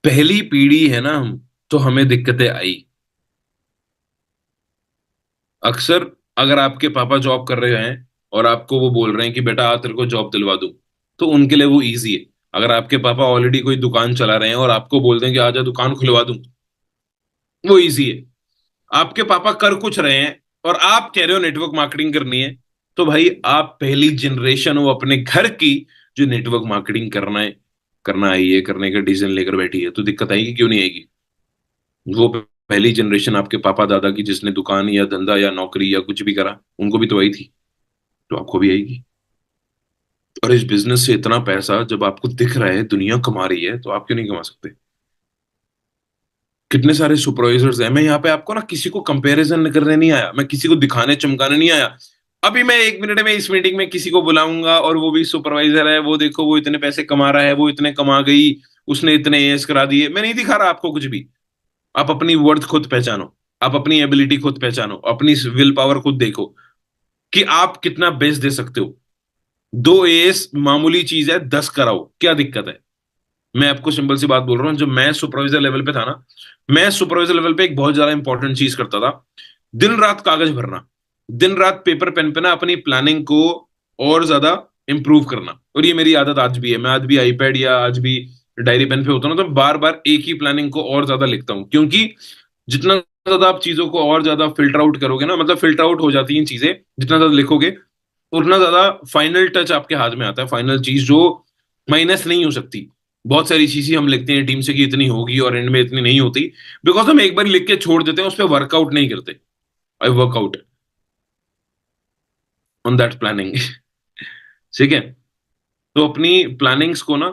पहली पीढ़ी है ना हम, तो हमें दिक्कतें आई अक्सर। अगर आपके पापा जॉब कर रहे हैं और आपको वो बोल रहे हैं कि बेटा आ तेरे को जॉब दिलवा दूं, तो उनके लिए वो इजी है। अगर आपके पापा ऑलरेडी कोई दुकान चला रहे हैं और आपको बोल दें कि आजा दुकान खुलवा दूं, वो इजी है। आपके पापा कर कुछ रहे हैं और आप कह रहे हो नेटवर्क मार्केटिंग करनी है, तो भाई आप पहली जनरेशन हो अपने घर की जो नेटवर्क मार्केटिंग करना आई है, करने का डिसीजन लेकर बैठी है, तो दिक्कत आएगी क्यों नहीं आएगी। वो पहली जनरेशन आपके पापा दादा की जिसने दुकान या धंधा या नौकरी या कुछ भी करा, उनको भी तो आई थी, तो आपको भी आएगी। और इस बिजनेस से इतना पैसा जब आपको दिख रहा है दुनिया कमा रही है, तो आप क्यों नहीं कमा सकते। कितने सारे सुपरवाइजर्स हैं। मैं यहाँ पे आपको ना किसी को कंपैरिजन करने नहीं आया, मैं किसी को दिखाने चमकाने नहीं आया। अभी मैं 1 मिनट में इस मीटिंग में किसी को बुलाऊंगा और वो भी सुपरवाइजर है, वो देखो वो इतने पैसे कमा रहा है, वो इतने कमा गई, उसने इतने एएस करा दिए। मैं नहीं दिखा रहा आपको कुछ भी। आप अपनी वर्थ खुद पहचानो, आप अपनी एबिलिटी खुद पहचानो, अपनी विल पावर खुद देखो कि आप कितना बेस्ट दे सकते हो। 2 एएस मामूली चीज है, 10 कराओ, क्या दिक्कत है। मैं आपको सिंपल सी बात बोल रहा हूँ, जब मैं सुपरवाइजर लेवल पे था ना, मैं सुपरवाइजर लेवल पे एक बहुत ज्यादा इंपॉर्टेंट चीज करता था। दिन रात कागज भरना, दिन रात पेपर पेन पे ना अपनी प्लानिंग को और ज्यादा इंप्रूव करना। और ये मेरी आदत आज भी है। मैं आज भी आईपैड या आज भी डायरी पेन पे होता हूँ ना, तो बार बार एक ही प्लानिंग को और ज्यादा लिखता हूँ, क्योंकि जितना ज्यादा आप चीजों को और ज्यादा फिल्टर आउट करोगे ना, मतलब फिल्टर आउट हो जाती हैं चीजें, जितना ज्यादा लिखोगे उतना ज्यादा फाइनल टच आपके हाथ में आता है, फाइनल चीज जो माइनस नहीं हो सकती। बहुत सारी चीजें हम लिखते हैं टीम से कि इतनी होगी और एंड में इतनी नहीं होती, बिकॉज हम एक बार लिख के छोड़ देते हैं, उस पर वर्कआउट नहीं करते। आई वर्कआउट ऑन दैट प्लानिंग। ठीक है। तो अपनी प्लानिंग्स को ना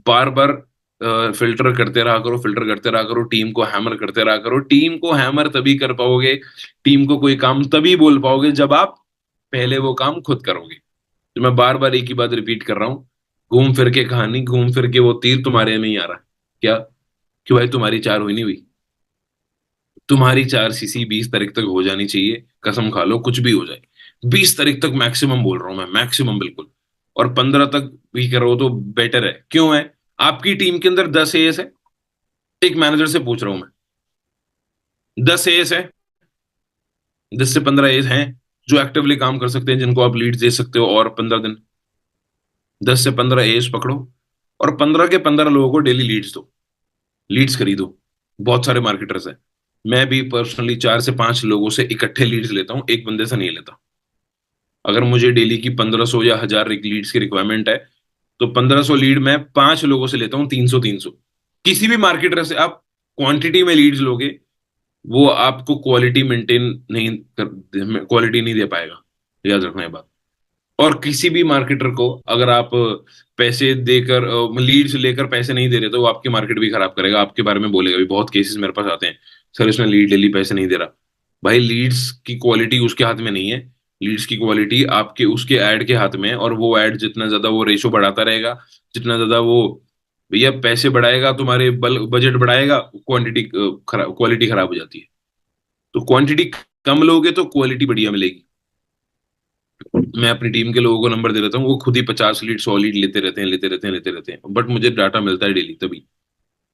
बार बार फिल्टर करते रहा करो, फिल्टर करते रहा करो, टीम को हैमर करते रहा करो। टीम को हैमर तभी कर पाओगे, टीम को कोई काम तभी बोल पाओगे जब आप पहले वो काम खुद करोगे। तो मैं बार बार एक ही बात रिपीट कर रहा हूँ, घूम फिर के कहानी, घूम फिर के वो तीर तुम्हारे में ही आ रहा है। क्या? कि भाई तुम्हारी चार हुई नहीं हुई। तुम्हारी 4 सीसी 20 तारीख तक हो जानी चाहिए, कसम खा लो कुछ भी हो जाए। 20 तारीख तक मैक्सिमम बोल रहा हूं मैं, मैक्सिमम बिल्कुल। और 15 तक भी करो तो बेटर है। क्यों है? आपकी टीम के अंदर 10 एएस है, एक मैनेजर से पूछ रहा हूं मैं, 10 एएस है, 10 से 15 एएस हैं जो एक्टिवली काम कर सकते हैं, जिनको आप लीड दे सकते हो। और 15 दिन, 10 से 15 एएस पकड़ो और 15 के 15 लोगों को डेली लीड्स दो, लीड्स खरीदो। बहुत सारे मार्केटर्स हैं। मैं भी पर्सनली 4 से 5 लोगों से इकट्ठे लीड्स लेता हूँ, एक बंदे से नहीं लेता। अगर मुझे डेली की 1500 या 1000 लीड्स की रिक्वायरमेंट है, तो 1500 लीड मैं 5 लोगों से लेता हूँ, 300 300। किसी भी मार्केटर से आप क्वांटिटी में लीड्स लोगे, वो आपको क्वालिटी मेंटेन नहीं कर, क्वालिटी नहीं दे पाएगा। याद रखना ये बात। और किसी भी मार्केटर को अगर आप पैसे देकर, लीड्स लेकर पैसे नहीं दे रहे, तो वो आपकी मार्केट भी खराब करेगा, आपके बारे में बोलेगा भी। बहुत केसेस मेरे पास आते हैं, सर इसने लीड ले ली पैसे नहीं दे रहा। भाई लीड्स की क्वालिटी उसके हाथ में नहीं है, लीड्स की क्वालिटी आपके उसके ऐड के हाथ में है। और वो ऐड जितना ज्यादा वो रेशो बढ़ाता रहेगा, जितना ज्यादा वो भैया पैसे बढ़ाएगा, तुम्हारे बजट बढ़ाएगा, क्वांटिटी खराब, क्वालिटी खराब हो जाती है। तो क्वांटिटी कम लोगे तो क्वालिटी बढ़िया मिलेगी। मैं अपनी टीम के लोगों को नंबर दे देता हूँ, वो खुद ही 50 लीड 100 लीड लेते रहते हैं, लेते रहते हैं, लेते रहते हैं, बट मुझे डाटा मिलता है डेली, तभी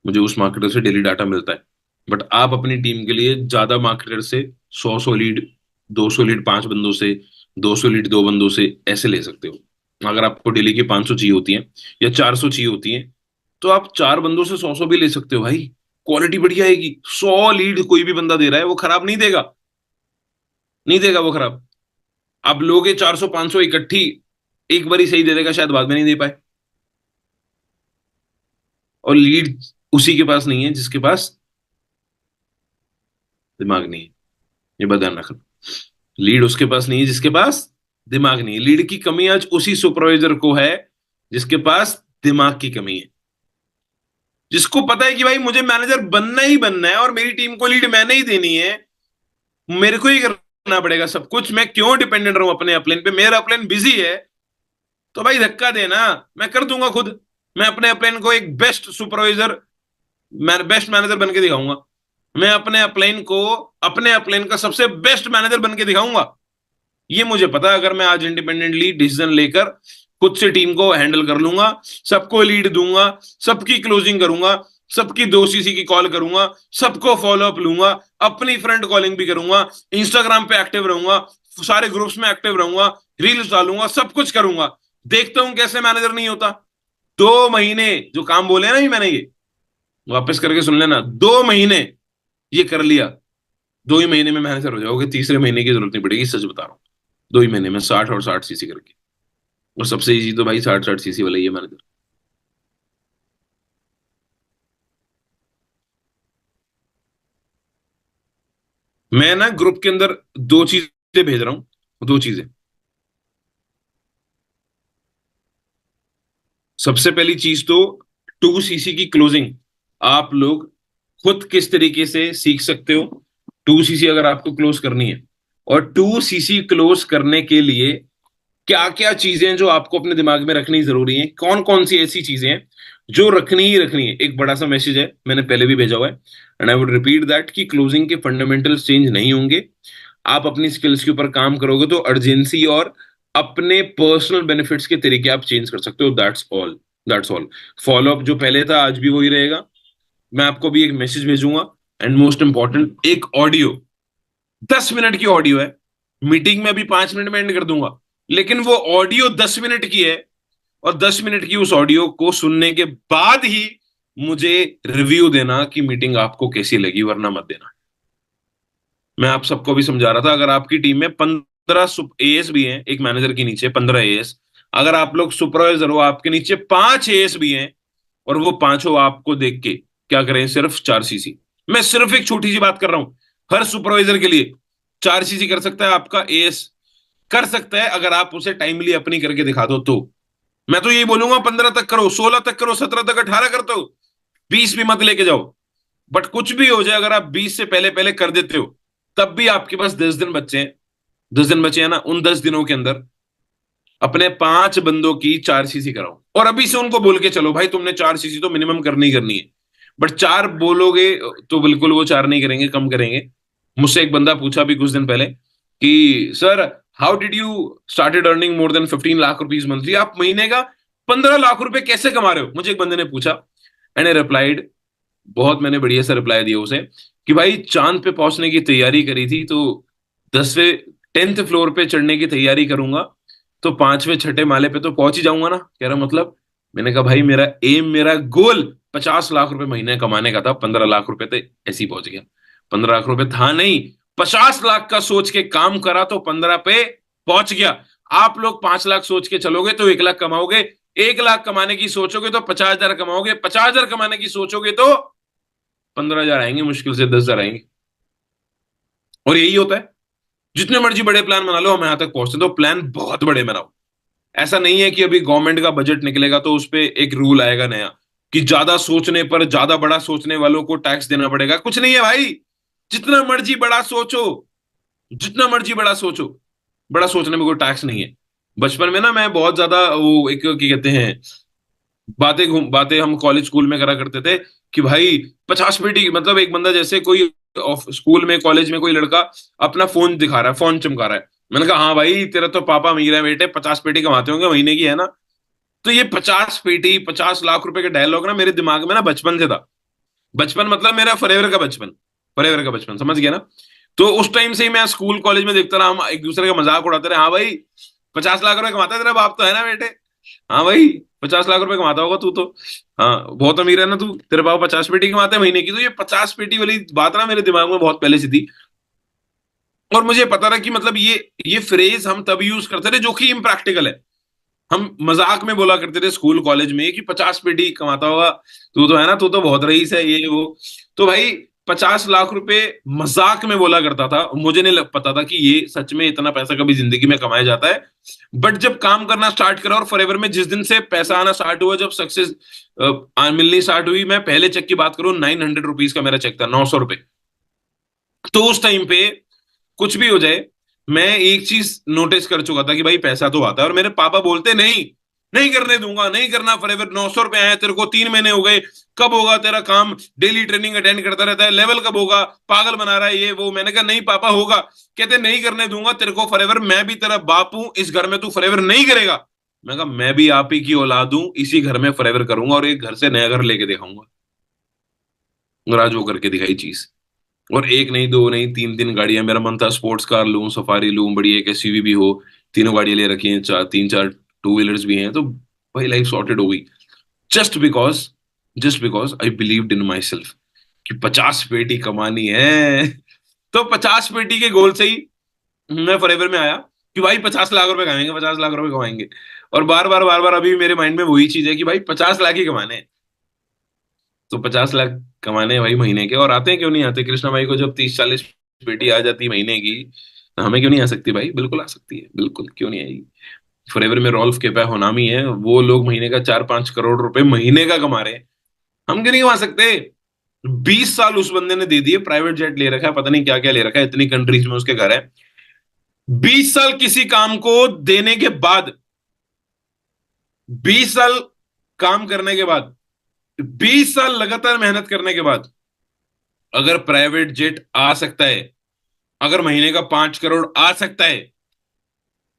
मुझे उस मार्केटर से डेली डाटा मिलता है। बट आप अपनी टीम के लिए ज्यादा मार्केटर से 100 100 लीड, 200 लीड 5 बंदों से, 200 लीड 2 बंदों से ऐसे ले सकते हो। अगर आपको डेली की 500 चाहिए होती है या 400 चाहिए होती है, तो आप 4 बंदों से 100 100 भी ले सकते हो भाई। क्वालिटी बढ़िया आएगी। 100 लीड कोई भी बंदा दे रहा है, वो खराब नहीं देगा, नहीं देगा वो खराब। अब लोगे 400 500 इकट्ठी, एक बारी सही दे देगा, शायद बाद में नहीं दे पाए। और लीड उसी के पास नहीं है जिसके पास दिमाग नहीं है। ये बात ध्यान रखना। लीड उसके पास नहीं है जिसके पास दिमाग नहीं है। लीड की कमी आज उसी सुपरवाइजर को है जिसके पास दिमाग की कमी है, जिसको पता है कि भाई मुझे मैनेजर बनना ही बनना है और मेरी टीम को लीड मैंने ही देनी है, मेरे को ही करना पड़ेगा सब कुछ। मैं क्यों डिपेंडेंट रहूं अपने अपलेन पे, मेरा अपलेन बिजी है, तो भाई धक्का देना, मैं कर दूंगा खुद। मैं अपने अपलाइन को एक बेस्ट सुपरवाइजर, मैं बेस्ट मैनेजर बन के दिखाऊंगा। मैं अपने अपलाइन को अपने अपलाइन का सबसे बेस्ट मैनेजर बन के दिखाऊंगा। ये मुझे पता है, अगर मैं आज इंडिपेंडेंटली डिसीजन लेकर खुद से टीम को हैंडल कर लूंगा, सबको लीड दूंगा, सबकी क्लोजिंग करूंगा, सबकी 2 सीसी की कॉल करूंगा, सबको फॉलो अप लूंगा, अपनी फ्रेंड कॉलिंग भी करूंगा, इंस्टाग्राम पे एक्टिव रहूंगा, सारे ग्रुप्स में एक्टिव रहूंगा, रील्स डालूंगा, सब कुछ करूंगा। देखता हूं कैसे मैनेजर नहीं होता। 2 महीने जो काम बोले ना, ये मैंने ये वापस करके सुन लेना, 2 महीने ये कर लिया, 2 ही महीने में मैनेजर हो जाओगे, तीसरे महीने की जरूरत नहीं पड़ेगी, सच बता रहा हूँ। 2 ही महीने में 60 और 60 सीसी करके। और सबसे इजी तो भाई 60 60 सीसी वाला ही है मैनेजर। मैं ना ग्रुप के अंदर 2 चीजें भेज रहा हूँ, 2 चीजें। सबसे पहली चीज तो 2 सीसी की क्लोजिंग आप लोग खुद किस तरीके से सीख सकते हो। 2 सीसी अगर आपको क्लोज करनी है, और 2 सीसी क्लोज करने के लिए क्या क्या चीजें जो आपको अपने दिमाग में रखनी जरूरी है, कौन कौन सी ऐसी चीजें हैं जो रखनी ही रखनी है। एक बड़ा सा मैसेज है, मैंने पहले भी भेजा हुआ है, and I would repeat that कि क्लोजिंग के फंडामेंटल्स चेंज नहीं होंगे। आप अपनी स्किल्स के ऊपर काम करोगे तो अर्जेंसी और अपने पर्सनल बेनिफिट्स के तरीके आप चेंज कर सकते हो। That's all, that's all. Follow up जो पहले था आज भी वही रहेगा। मैं आपको भी एक मैसेज भेजूंगा, एंड मोस्ट इंपॉर्टेंट एक ऑडियो, 10 मिनट की ऑडियो है। मीटिंग में भी 5 मिनट में एंड कर दूंगा, लेकिन वो ऑडियो 10 मिनट की है, और 10 मिनट की उस ऑडियो को सुनने के बाद ही मुझे रिव्यू देना कि मीटिंग आपको कैसी लगी, वरना मत देना। मैं आप सबको भी समझा रहा था, अगर आपकी टीम में 15 एएस भी हैं, एक मैनेजर के नीचे 15 एएस, अगर आप लोग सुपरवाइजर हो, आपके नीचे 5 एएस भी हैं, और वो पांचों आपको देख के क्या करें, सिर्फ 4 सीसी। मैं सिर्फ एक छोटी सी बात कर रहा हूं, हर सुपरवाइजर के लिए 4 सीसी कर सकता है आपका एएस, कर सकता है अगर आप उसे टाइमली अपनी करके दिखा दो तो। मैं तो यही बोलूंगा, 15 तक करो, 16 तक करो, 17 तक, 18 कर दो, 20 भी मत लेके जाओ। बट कुछ भी हो जाए, अगर आप 20 से पहले पहले कर देते हो, तब भी आपके पास 10 दिन बच्चे हैं। 10 दिन बचे हैं ना, उन 10 दिनों के अंदर अपने 5 बंदों की 4 सीसी कराओ, और अभी से उनको बोल के चलो भाई तुमने 4 सीसी तो मिनिमम करनी ही करनी है। बट 4 बोलोगे तो बिल्कुल वो 4 नहीं करेंगे, कम करेंगे। मुझसे एक बंदा पूछा भी कुछ दिन पहले कि sir, how did you started earning more than 15 lakh rupees monthly, आप महीने का 15 लाख रुपए कैसे कमा रहे हो, मुझे एक बंदे ने पूछा। एंड आई रिप्लाइड, बहुत मैंने बढ़िया सा रिप्लाई दिया उसे, कि भाई चांद पे पहुंचने की तैयारी करी थी, तो 10वें 10th फ्लोर पे चढ़ने की तैयारी करूंगा, तो 5वें 6ठे माले पे तो पहुंच ही जाऊंगा ना। कह रहा मतलब, मैंने कहा भाई मेरा एम, मेरा गोल 50 लाख रुपए महीने कमाने का था, 15 लाख रुपए तो ऐसे ही पहुंच गया। 15 लाख रुपए था नहीं, 50 लाख का सोच के काम करा तो 15 पे पहुंच गया। आप लोग 5 लाख सोच के चलोगे तो 1 लाख कमाओगे, 1 लाख कमाने की सोचोगे तो 50,000 कमाओगे, 50,000 कमाने की सोचोगे तो 15,000 आएंगे, मुश्किल से 10,000 आएंगे। और यही होता है, जितने मर्जी बड़े प्लान बना लो, हम यहां तक पहुंचते तो प्लान बहुत बड़े बनाओ। ऐसा नहीं है कि अभी गवर्नमेंट का बजट निकलेगा तो उस पे एक रूल आएगा नया कि ज्यादा सोचने पर, ज्यादा बड़ा सोचने वालों को टैक्स देना पड़ेगा। कुछ नहीं है भाई, जितना मर्जी बड़ा सोचो, जितना मर्जी बड़ा सोचो, बड़ा सोचने में कोई टैक्स नहीं है। बचपन में ना मैं बहुत ज्यादा वो एक क्या कहते हैं, बातें हम कॉलेज स्कूल में करा करते थे कि भाई 50 पेटी, मतलब एक बंदा जैसे कोई स्कूल में कॉलेज में कोई लड़का अपना फोन दिखा रहा है, फोन चमका रहा है, मैंने कहा हाँ भाई तेरा तो पापा अमीर है बेटे, 50 पेटी कमाते होंगे महीने की, है ना। तो ये 50 पेटी 50 लाख रुपए के डायलॉग ना मेरे दिमाग में ना बचपन से था। बचपन मतलब मेरा फॉरएवर का बचपन, फॉरएवर का बचपन, समझ गया ना। तो उस टाइम से ही मैं स्कूल कॉलेज में देखता रहा, हम एक दूसरे का मजाक उड़ाते रहे, हाँ भाई 50 लाख रुपए कमाता है तेरा बाप तो, है ना बेटे। हाँ भाई 50 लाख रुपए कमाता होगा तू तो, हाँ बहुत अमीर है ना तू, तेरे पापा 50 पेटी कमाते हैं महीने की। तो ये 50 पेटी वाली बात ना मेरे दिमाग में बहुत पहले से थी, और मुझे पता था कि मतलब ये फ्रेज हम तब यूज करते थे जो कि इम्प्रैक्टिकल है। हम मजाक में बोला करते थे स्कूल कॉलेज में कि 50 पेटी कमाता होगा तू तो, है ना, तू तो बहुत रईस है ये वो। तो भाई 50 लाख रुपए मजाक में बोला करता था, मुझे नहीं पता था कि ये सच में इतना पैसा कभी जिंदगी में कमाया जाता है। बट जब काम करना स्टार्ट करा और फॉरएवर में जिस दिन से पैसा आना स्टार्ट हुआ, जब सक्सेस मिलनी स्टार्ट हुई, मैं पहले चेक की बात करूं, 900 रुपीज का मेरा चेक था, 900 रुपए। तो उस टाइम पे कुछ भी हो जाए, मैं एक चीज नोटिस कर चुका था कि भाई पैसा तो आता है, और मेरे पापा बोलते नहीं, नहीं करने दूंगा, नहीं करना फॉरएवर, 900 रुपए आए तेरे को, 3 महीने हो गए, कब होगा तेरा काम, डेली ट्रेनिंग अटेंड करता रहता है, लेवल कब होगा, पागल बना रहा है ये वो। मैंने कहा नहीं पापा होगा। कहते नहीं करने दूंगा तेरे को फॉरएवर, मैं भी तेरा बाप हूं, इस घर में तू फॉरएवर नहीं करेगा। मैं कहा मैं भी आप ही की औलाद हूं, इसी घर में फॉरएवर करूंगा और एक घर से नया घर लेके दिखाऊंगा। और आज वो करके दिखाई चीज। और एक नहीं, दो नहीं, तीन तीन गाड़ियां। मेरा मन था स्पोर्ट्स कार लूं, सफारी लूं, बड़ी एक एसयूवी भी हो। तीनों गाड़ियां ले रखी हैं, चार, तीन चार टू व्हीलर्स भी हैं, तो भाई लाइफ सॉर्टेड हो गई। Just because just because I believed in my self कि 50 पेटी कमानी है। तो 50 पेटी के गोल से ही मैं फॉरएवर में आया कि भाई 50 लाख रुपए कमाएंगे, 50 लाख रुपए कमाएंगे। और बार बार अभी मेरे माइंड में वही चीज है कि भाई 50 लाख ही कमाने हैं। तो 50 लाख कमाने हैं भाई महीने के। और आते हैं, क्यों नहीं आते? कृष्णा भाई को जब 30-40 पेटी आ जाती है महीने की, तो हमें क्यों नहीं आ सकती भाई? बिल्कुल आ सकती है, बिल्कुल क्यों नहीं आएगी। फॉरएवर में रॉल्फ के होनामी है, वो लोग महीने का 4-5 करोड़ रुपए महीने का कमा रहे हैं। हम क्यों नहीं कमा सकते? 20 साल उस बंदे ने दे दिए, प्राइवेट जेट ले रखा है, पता नहीं क्या क्या ले रखा है, इतनी कंट्रीज में उसके घर है। 20 साल किसी काम को देने के बाद, 20 साल काम करने के बाद, 20 साल लगातार मेहनत करने के बाद, अगर प्राइवेट जेट आ सकता है, अगर महीने का 5 करोड़ आ सकता है,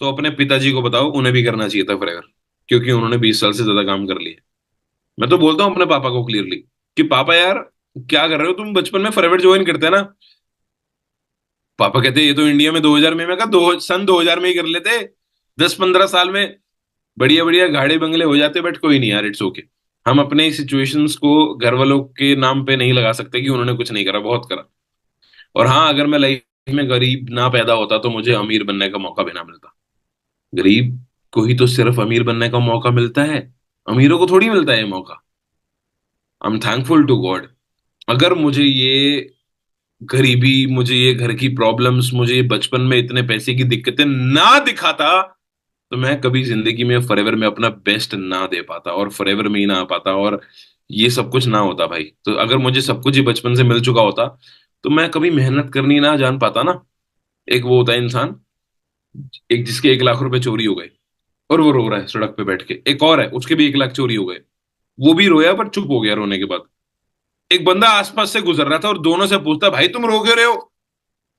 तो अपने पिताजी को बताओ, उन्हें भी करना चाहिए था फॉरएवर। क्योंकि उन्होंने 20 साल से ज्यादा काम कर लिया। मैं तो बोलता हूं अपने पापा को क्लियरली कि पापा यार, क्या कर रहे हो तुम? बचपन में फॉरएवर ज्वाइन करते हैं ना। पापा कहते ये तो इंडिया में 2000 में, मैं कहा दो सन 2000 में ही कर लेते। 10-15 साल में बढ़िया बढ़िया गाड़ी बंगले हो जाते। बट कोई नहीं यार, इट्स ओके। हम अपने सिचुएशंस को घर वालों के नाम पे नहीं लगा सकते कि उन्होंने कुछ नहीं करा, बहुत करा। और हाँ, अगर मैं लाइफ में गरीब ना पैदा होता तो मुझे अमीर बनने का मौका भी ना मिलता। गरीब को ही तो सिर्फ अमीर बनने का मौका मिलता है, अमीरों को थोड़ी मिलता है ये मौका। I am thankful to God. अगर मुझे ये गरीबी, मुझे ये घर की प्रॉब्लम्स, मुझे ये बचपन में इतने पैसे की दिक्कतें ना दिखाता, तो मैं कभी जिंदगी में फॉरएवर में अपना बेस्ट ना दे पाता, और फॉरएवर में ही ना आ पाता, और ये सब कुछ ना होता भाई। तो अगर मुझे सब कुछ ही बचपन से मिल चुका होता, तो मैं कभी मेहनत करनी ना जान पाता ना। एक वो होता है इंसान, एक जिसके 1 लाख रुपए चोरी हो गए और वो रो रहा है सड़क पे बैठ के। एक और है, उसके भी 1 लाख चोरी हो गए, वो भी रोया पर चुप हो गया रोने के बाद। एक बंदा आसपास से गुजर रहा था और दोनों से पूछता, भाई तुम रो क्यों रहे हो?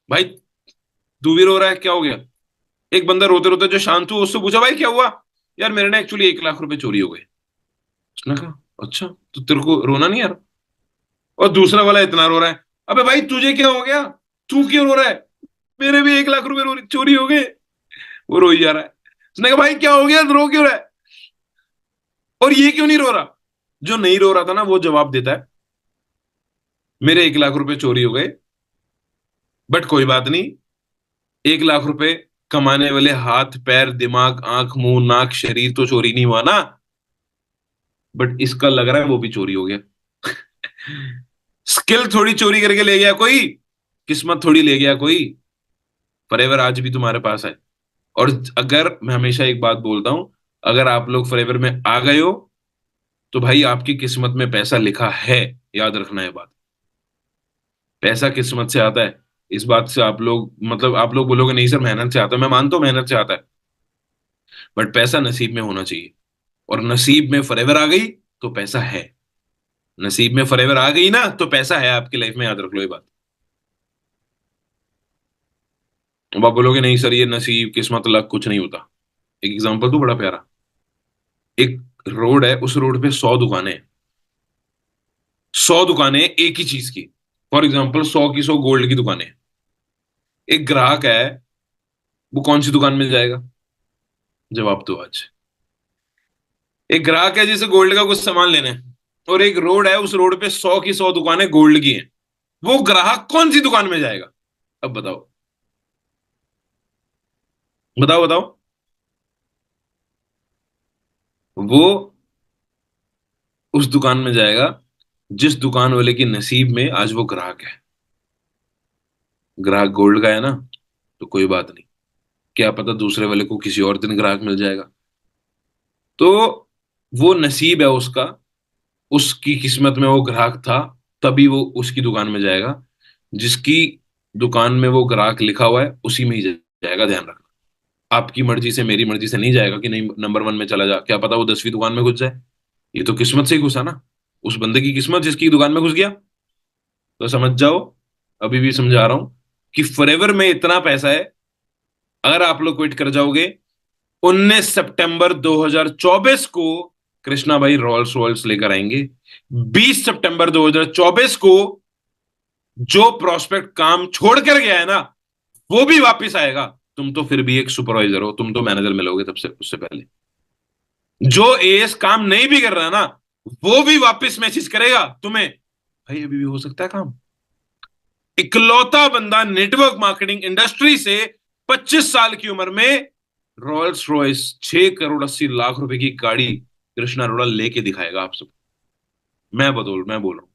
भाई तू भी रो रहा है, क्या हो गया? एक बंदा रोते रोते जो शांत हुआ, उससे पूछा, भाई क्या हुआ? यार मेरे ना एक्चुअली 1 लाख रुपए चोरी हो गए। उसने कहा, अच्छा तो तेरे को रोना नहीं यार? और दूसरा वाला इतना रो रहा है, अबे भाई तुझे क्या हो गया? तू क्यों रो रहा है? मेरे भी 1 लाख रुपए चोरी हो गए। वो रो ही जा रहा है। उसने कहा, भाई क्या हो गया, रो क्यों रहा है? और ये क्यों नहीं रो रहा? जो नहीं रो रहा था ना, वो जवाब देता है, मेरे 1 लाख रुपए चोरी हो गए, बट कोई बात नहीं। 1 लाख रुपए कमाने वाले हाथ पैर दिमाग आंख मुंह नाक शरीर तो चोरी नहीं हुआ ना। बट इसका लग रहा है वो भी चोरी हो गया। स्किल थोड़ी चोरी करके ले गया कोई, किस्मत थोड़ी ले गया कोई। फॉरएवर आज भी तुम्हारे पास है। और अगर मैं हमेशा एक बात बोलता हूं, अगर आप लोग फॉरएवर में आ गए हो, तो भाई आपकी किस्मत में पैसा लिखा है। याद रखना है बात। पैसा किस्मत से आता है। इस बात से आप लोग, मतलब आप लोग बोलोगे नहीं सर मेहनत से आता है, मैं मानता हूं मेहनत से आता है। बट पैसा नसीब में होना चाहिए। और नसीब में फॉरएवर आ गई तो पैसा है। नसीब में फॉरएवर आ गई ना, तो पैसा है आपकी लाइफ में, याद रख लो ये बात। अब आप बोलोगे नहीं सर ये नसीब किस्मत लक कुछ नहीं होता। एक एग्जांपल तो बड़ा प्यारा। एक रोड है, उस रोड पे 100 दुकानें हैं। 100 दुकानें एक ही चीज की। फॉर एग्जाम्पल 100 की 100 गोल्ड की दुकानें हैं। एक ग्राहक है, वो कौन सी दुकान में जाएगा? जवाब दो आज। एक ग्राहक है जिसे गोल्ड का कुछ सामान लेना है, और एक रोड है, उस रोड पे 100 की 100 दुकानें गोल्ड की हैं। वो ग्राहक कौन सी दुकान में जाएगा? अब बताओ, बताओ बताओ। वो उस दुकान में जाएगा जिस दुकान वाले की नसीब में आज वो ग्राहक है। ग्राहक गोल्ड का है ना, तो कोई बात नहीं, क्या पता दूसरे वाले को किसी और दिन ग्राहक मिल जाएगा। तो वो नसीब है उसका, उसकी किस्मत में वो ग्राहक था, तभी वो उसकी दुकान में जाएगा। जिसकी दुकान में वो ग्राहक लिखा हुआ है उसी में ही जाएगा, ध्यान रखना। आपकी मर्जी से मेरी मर्जी से नहीं जाएगा कि नहीं नंबर 1 में चला जा, क्या पता वो 10वीं दुकान में घुस जाए। ये तो किस्मत से ही घुसा ना, उस बंदे की किस्मत जिसकी दुकान में घुस गया। तो समझ जाओ, अभी भी समझा रहा हूं कि फॉरएवर में इतना पैसा है। अगर आप लोग क्विट कर जाओगे, 19 सितंबर 2024 को कृष्णा भाई रॉल्स रॉयल्स लेकर आएंगे। 20 सितंबर 2024 को जो प्रोस्पेक्ट काम छोड़ कर गया है ना, वो भी वापस आएगा। तुम तो फिर भी एक सुपरवाइजर हो, तुम तो मैनेजर मिलोगे तब से उससे पहले। जो एएस काम नहीं भी कर रहा ना, वो भी वापस मैसेज करेगा तुम्हें, भाई अभी भी हो सकता है काम। इकलौता बंदा नेटवर्क मार्केटिंग इंडस्ट्री से 25 साल की उम्र में रॉयल्स रॉयस 6 करोड़ 80 लाख रुपए की गाड़ी कृष्णा अरोड़ा लेके दिखाएगा आप सब। मैं बोल रहा हूं।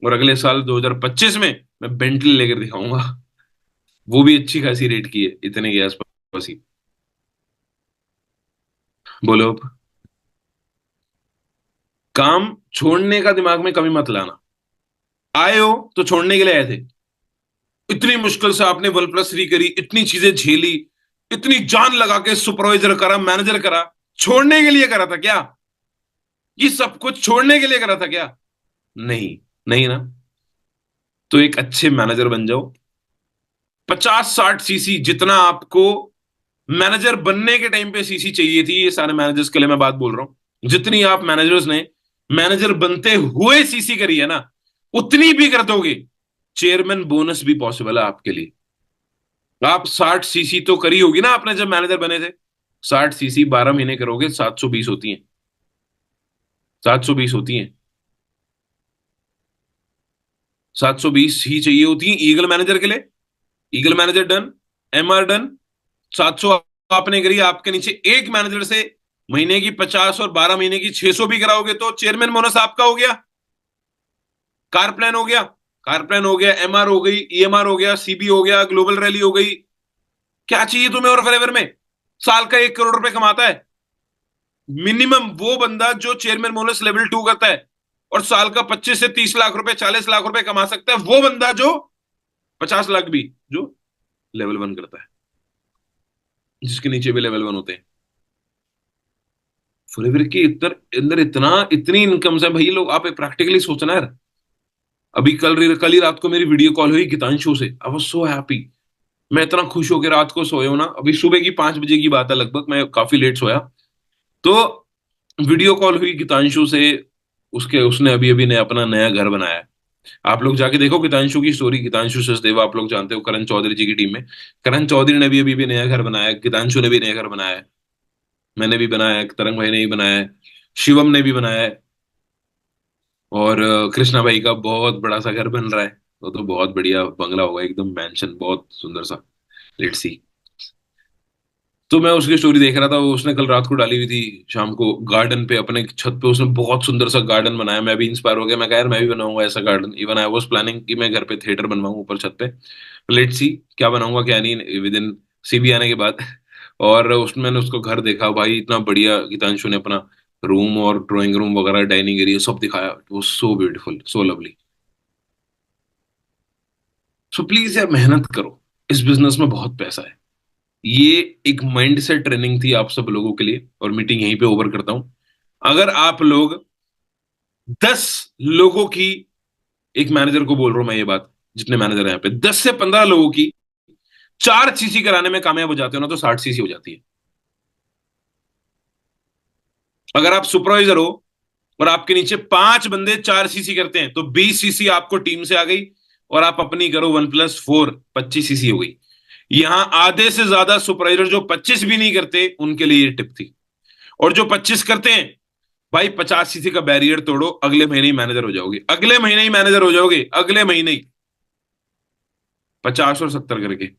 और अगले साल 2025 में मैं बेंटली लेकर दिखाऊंगा। वो भी अच्छी खासी रेट की है, इतने के आसपास ही। बोलो अब। काम छोड़ने का दिमाग में कभी मत लाना। आए हो तो छोड़ने के लिए आए थे। इतनी मुश्किल से आपने वन प्लस थ्री करी, इतनी चीजें झेली, इतनी जान लगा के सुपरवाइजर करा, मैनेजर करा, छोड़ने के लिए करा था क्या? ये सब कुछ छोड़ने के लिए करा था क्या? नहीं। नहीं ना। तो एक अच्छे मैनेजर बन जाओ। 50-60 सीसी जितना आपको मैनेजर बनने के टाइम पे सीसी चाहिए थी, ये सारे मैनेजर्स के लिए मैं बात बोल रहा हूं, जितनी आप मैनेजर्स ने मैनेजर बनते हुए सीसी करी है ना, उतनी भी कर दोगे। चेयरमैन बोनस भी पॉसिबल है आपके लिए। आप 60 सीसी तो करी होगी ना आपने जब मैनेजर बने थे। 60 सीसी 12 महीने करोगे, 720 होती हैं। 720 होती हैं। 720 ही चाहिए होती है ईगल मैनेजर के लिए। Eagle manager done. MR done. 700 आपने करी, आपके नीचे एक मैनेजर से महीने की 50 और 12 महीने की 600 भी कराओगे तो चेयरमैन बोनस आपका हो गया। कार प्लान हो गया। कार प्लान हो गया, एमआर हो गई, ईएमआर हो गया, सीबी हो गया, ग्लोबल रैली हो गई। क्या चाहिए तुम्हें और फ्लेवर में? साल का 1 करोड़ रुपए कमाता है मिनिमम वो बंदा जो चेयरमैन बोनस लेवल 2 करता है, और साल का 25 से 30 लाख रुपए 40 लाख रुपए कमा सकता है वो बंदा जो 50 लाख भी जो लेवल 1 करता है, जिसके नीचे भी लेवल 1 होते हैं। फ्लेवर के इतर अंदर इतना इतनी इनकम्स है भाई। लोग आप प्रैक्टिकली सोचना यार। अभी कल ही रात को मेरी वीडियो कॉल हुई गीतांशु से। I was so happy. मैं इतना खुश होकर रात को सोया हूं ना, अभी सुबह की 5 बजे की बात है लगभग, मैं काफी लेट सोया। तो वीडियो कॉल हुई गीतांशु से। उसके उसने अभी अभी ने अपना नया घर बनाया है। आप लोग जाके देखो गीतांशु की स्टोरी। गीतांशु सचदेवा आप लोग जानते हो, करण चौधरी जी की टीम में। करण चौधरी ने भी अभी भी नया घर बनाया है, गीतांशु ने भी नया घर बनाया है, मैंने भी बनाया है, तरंग भाई ने भी बनाया है, शिवम ने भी बनाया है। और कृष्णा भाई का बहुत बड़ा सा घर बन रहा है। वो तो बहुत बढ़िया बंगला होगा, एकदम मैंशन, बहुत सुंदर सा। Let's see. तो मैं उसकी स्टोरी देख रहा था, वो उसने कल रात को डाली हुई थी। शाम को गार्डन पे, अपने छत पे उसने बहुत सुंदर सा गार्डन बनाया। मैं भी इंस्पायर हो गया, मैं कहा यार मैं भी बनाऊंगा ऐसा garden. Even I was planning कि मैं घर पे थिएटर बनवाऊं ऊपर छत पे। लेट्स सी क्या बनाऊंगा क्या नहीं विद इन सीबी आने के बाद। और उसमें मैंने उसको घर देखा भाई, इतना बढ़िया। गीतांशु ने अपना रूम और ड्राइंग रूम वगैरह, डाइनिंग एरिया सब दिखाया। वो so beautiful, so lovely. So please यार मेहनत करो। इस बिजनेस में बहुत पैसा है। ये एक माइंड सेट ट्रेनिंग थी आप सब लोगों के लिए, और मीटिंग यहीं पे ओवर करता हूं। अगर आप लोग 10 लोगों की, एक मैनेजर को बोल रहा हूं मैं ये बात, जितने मैनेजर हैं यहाँ पे, 10 से 15 लोगों की 4 सीसी कराने में कामयाब हो जाते हो ना, तो 60 सीसी हो जाती है। अगर आप सुपरवाइजर हो और आपके नीचे 5 बंदे 4 सीसी करते हैं, तो 20 सीसी आपको टीम से आ गई। और आप अपनी करो 1+4, 25 सीसी हो गई। यहां आधे से ज्यादा सुपरवाइजर जो 25 भी नहीं करते, उनके लिए ये टिप थी। और जो 25 करते हैं, भाई 50 सीसी का बैरियर तोड़ो, अगले महीने ही मैनेजर हो जाओगे, अगले महीने ही मैनेजर हो जाओगे, अगले महीने ही। 50 और 70 करके।